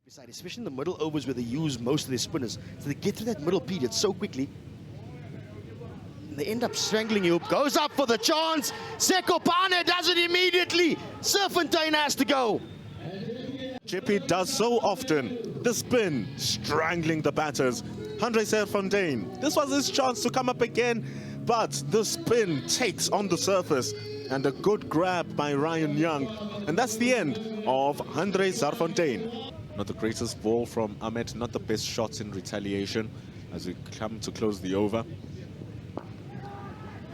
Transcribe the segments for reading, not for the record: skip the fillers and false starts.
Especially in the middle overs where they use most of their spinners. So they get through that middle period so quickly. And they end up strangling you. Goes up for the chance. Sekopane does it immediately. Serfontein has to go. Jeppe does so often. The spin, strangling the batters. Andre Serfontein, this was his chance to come up again, but the spin takes on the surface. And a good grab by Ryan Young. And that's the end of Andre Serfontein. Not the greatest ball from Ahmed, not the best shots in retaliation as we come to close the over.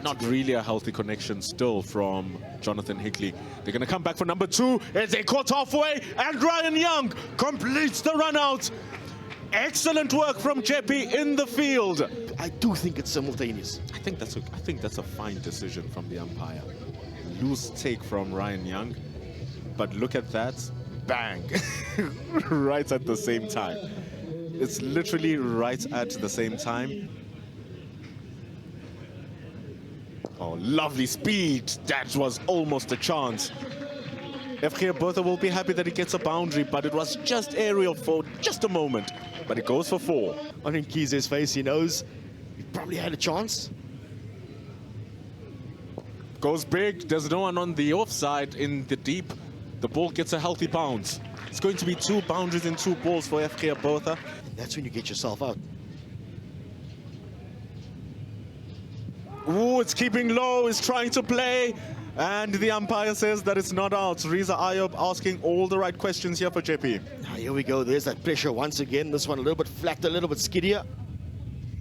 Not really a healthy connection still from Jonathan Hickley. They're going to come back for number 2 as they caught halfway, and Ryan Young completes the run out. Excellent work from Jeppe in the field. I do think it's simultaneous. I think that's a fine decision from the umpire. Loose take from Ryan Young, but look at that. Bang! Right at the same time. It's literally right at the same time. Oh, lovely speed. That was almost a chance. FG Botha will be happy that he gets a boundary, but it was just aerial for just a moment. But it goes for 4. On Nkize's face, he knows he probably had a chance. Goes big. There's no one on the offside in the deep. The ball gets a healthy bounce. It's going to be 2 boundaries and 2 balls for FG Botha. That's when you get yourself out. Ooh, it's keeping low, it's trying to play. And the umpire says that it's not out. Riza Ayub asking all the right questions here for Jeppe. Here we go. There's that pressure once again. This one a little bit flat, a little bit skiddier.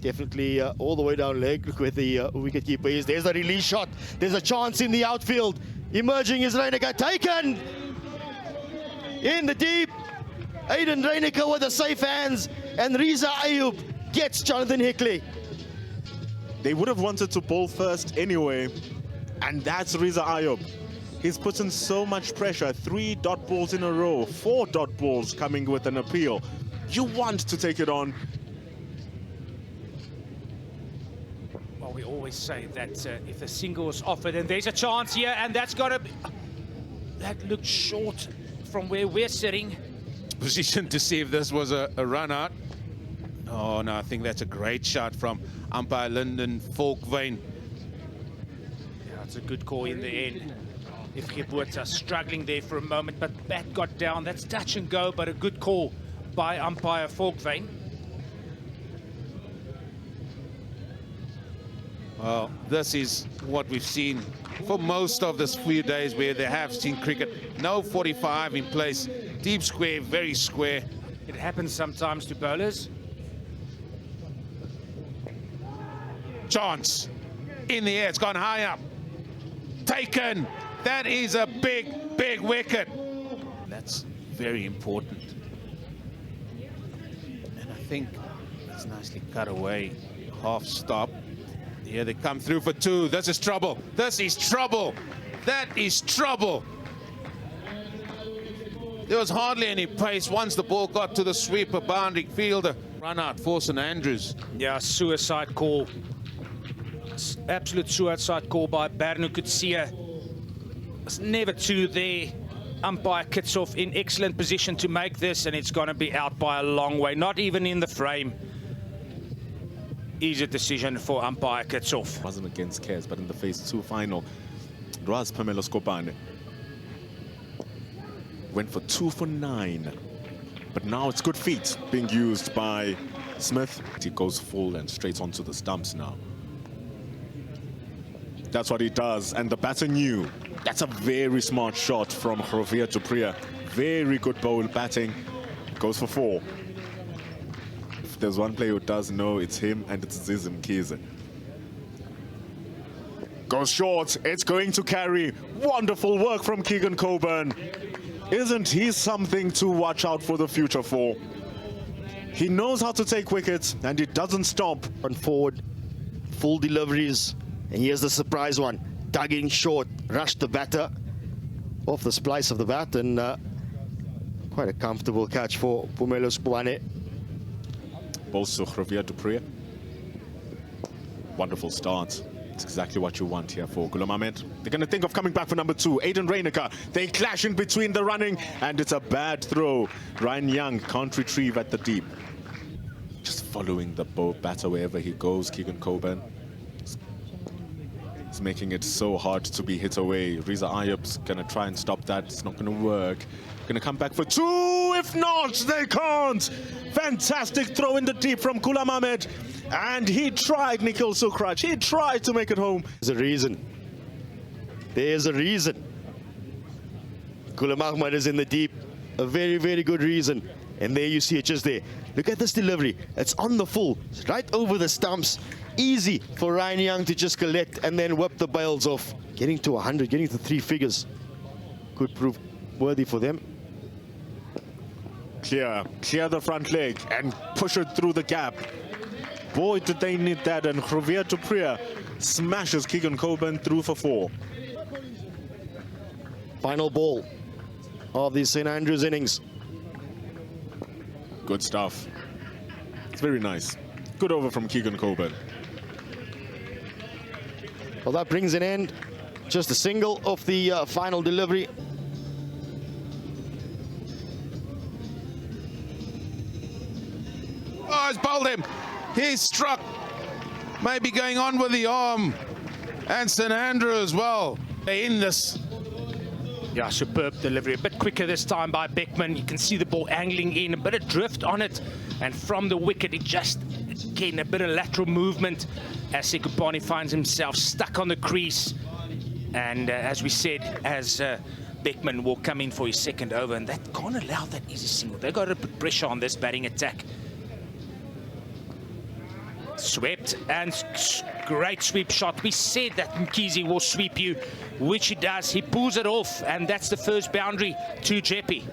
Definitely all the way down leg. Look where the wicketkeeper is. There's a release shot. There's a chance in the outfield. Emerging is Reiniger, taken in the deep. Aiden Reiniger with the safe hands, and Riza Ayub gets Jonathan Hickley. They would have wanted to bowl first anyway, and that's Riza Ayub. He's put in so much pressure. 3 dot balls in a row, 4 dot balls coming with an appeal. You want to take it on. Well, we always say that if a single is offered, and there's a chance here, and that's got to be... That looked short from where we're sitting. Position to see if this was a run out. Oh, no, I think that's a great shot from umpire Lyndon Volkveen. Yeah, it's a good call in the end. If Geburta struggling there for a moment, but bat got down. That's touch and go, but a good call by umpire Volkveen. Well, this is what we've seen for most of this few days where they have seen cricket. No 45 in place. Deep square, very square. It happens sometimes to bowlers. Chance. In the air, it's gone high up. Taken. That is a big, big wicket. That's very important. And I think it's nicely cut away. Half stop. Here they come through for 2. This is trouble. This is trouble. That is trouble. There was hardly any pace once the ball got to the sweeper boundary fielder. Run out for St Andrews. Yeah, suicide call. Absolute suicide call by Bernu Kutsia. It's never 2 there. Umpire Kitshoff in excellent position to make this, and it's going to be out by a long way. Not even in the frame. Easy decision for umpire Kitshoff. Wasn't against Cares, but in the phase 2 final, it was Pamela Skopane. Went for 2 for 9. But now it's good feet being used by Smith. He goes full and straight onto the stumps now. That's what he does, and the batter knew. That's a very smart shot from Javier Dupria. Very good bowl batting. Goes for 4. If there's one player who does know, it's him, and it's Zizim Mkhize. Goes short. It's going to carry. Wonderful work from Keegan Coburn. Isn't he something to watch out for the future for? He knows how to take wickets, and he doesn't stop. Run forward, full deliveries, and here's the surprise one. Dug in short, rushed the batter off the splice of the bat, and quite a comfortable catch for Pumelo Skopane. Also, Javier Dupria. Wonderful start. It's exactly what you want here for Ghulam Ahmed. They're going to think of coming back for number 2. Aiden Reiniger. They clash in between the running, and it's a bad throw. Ryan Young can't retrieve at the deep. Just following the batter wherever he goes, Keegan Coburn. He's making it so hard to be hit away. Riza Ayub's going to try and stop that. It's not going to work. Going to come back for 2. If not, they can't. Fantastic throw in the deep from Ghulam Ahmed. And he tried, Nikhil Sukraj. He tried to make it home. There's a reason. There's a reason. Ghulam Ahmed is in the deep. A very, very good reason. And there you see it just there. Look at this delivery. It's on the full. It's right over the stumps. Easy for Ryan Young to just collect and then whip the bails off. Getting to 100, getting to 3 figures. Could prove worthy for them. Clear the front leg and push it through the gap. Boy, did they need that. And Javier Dupria smashes Keegan Coburn through for 4. Final ball of the St. Andrews innings. Good stuff. It's very nice. Good over from Keegan Coburn. Well, that brings an end. Just a single of the final delivery. Oh, he's bowled him. He's struck. Maybe going on with the arm. And St. Andrew as well. They're in this. Yeah, superb delivery. A bit quicker this time by Beckman. You can see the ball angling in, a bit of drift on it. And from the wicket, it just, again, a bit of lateral movement as Sekupani finds himself stuck on the crease. And as we said, as Beckman will come in for his second over, and that can't allow that easy single. They've got to put pressure on this batting attack. Swept, and great sweep shot. We said that Mkhize will sweep you, which he does. He pulls it off, and that's the first boundary to Jeppe.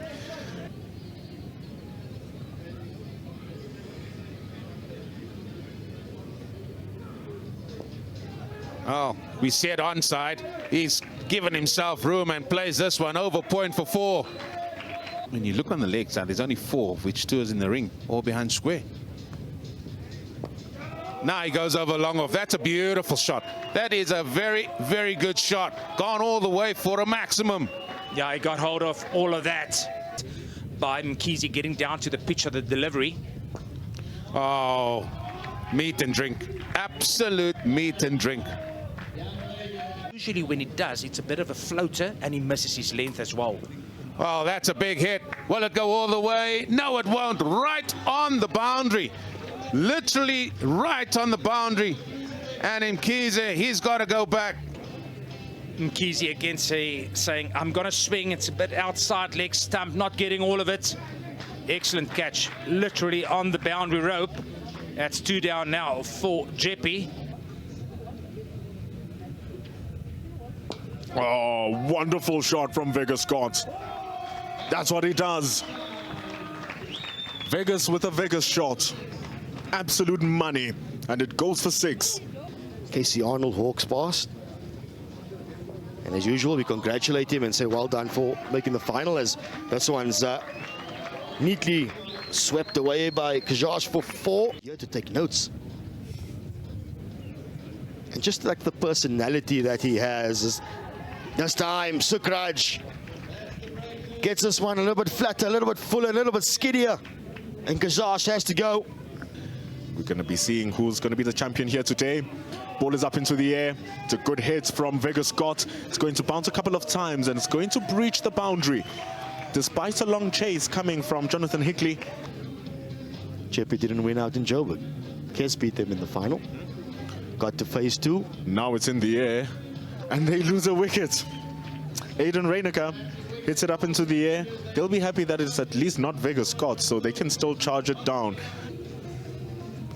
Oh, we said onside. He's given himself room and plays this one over point for 4. When you look on the leg side, there's only 4, of which 2 is in the ring, all behind square. Now he goes over long off. That's a beautiful shot. That is a very, very good shot. Gone all the way for a maximum. Yeah, he got hold of all of that by Mkhize getting down to the pitch of the delivery. Oh, meat and drink. Absolute meat and drink. Usually when he does, it's a bit of a floater and he misses his length as well. Oh, that's a big hit. Will it go all the way? No, it won't. Right on the boundary. Literally right on the boundary. And Mkhize, he's got to go back. Mkhize again saying, I'm going to swing. It's a bit outside leg stump, not getting all of it. Excellent catch. Literally on the boundary rope. That's 2 down now for Jeppe. Oh, wonderful shot from Vegas Scott. That's what he does. Vegas with a Vegas shot. Absolute money. And it goes for 6. Casey Arnold hawks past. And as usual, we congratulate him and say well done for making the final, as this one's neatly swept away by Kajash for 4. Here to take notes. And just like the personality that he has, this time Sukraj gets this one a little bit flatter, a little bit fuller, a little bit skiddier. And Kajash has to go. We're going to be seeing who's going to be the champion here today. Ball is up into the air. It's a good hit from Vegas Scott. It's going to bounce a couple of times and it's going to breach the boundary. Despite a long chase coming from Jonathan Hickley. Jeppe didn't win out in Joburg. Kes beat them in the final. Got to phase 2. Now it's in the air and they lose a wicket. Aiden Reiniger hits it up into the air. They'll be happy that it's at least not Vegas Scott, so they can still charge it down.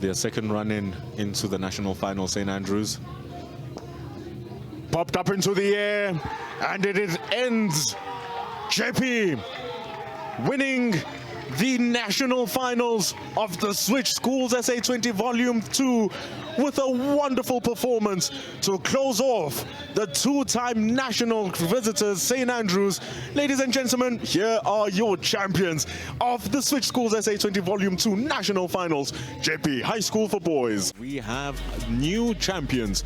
Their second run into the national final, St. Andrews. Popped up into the air, and it ends. Jeppe winning the national finals of the Switch Schools SA20 Volume 2 with a wonderful performance to close off the 2-time national visitors, St. Andrews. Ladies and gentlemen, here are your champions of the Switch Schools SA20 Volume 2 national finals, Jeppe High School for Boys. We have new champions.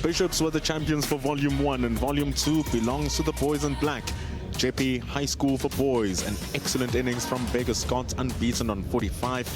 Bishops were the champions for Volume 1, and Volume 2 belongs to the boys in black. Jeppe High School for boys, an excellent innings from Beggar Scott, unbeaten on 45.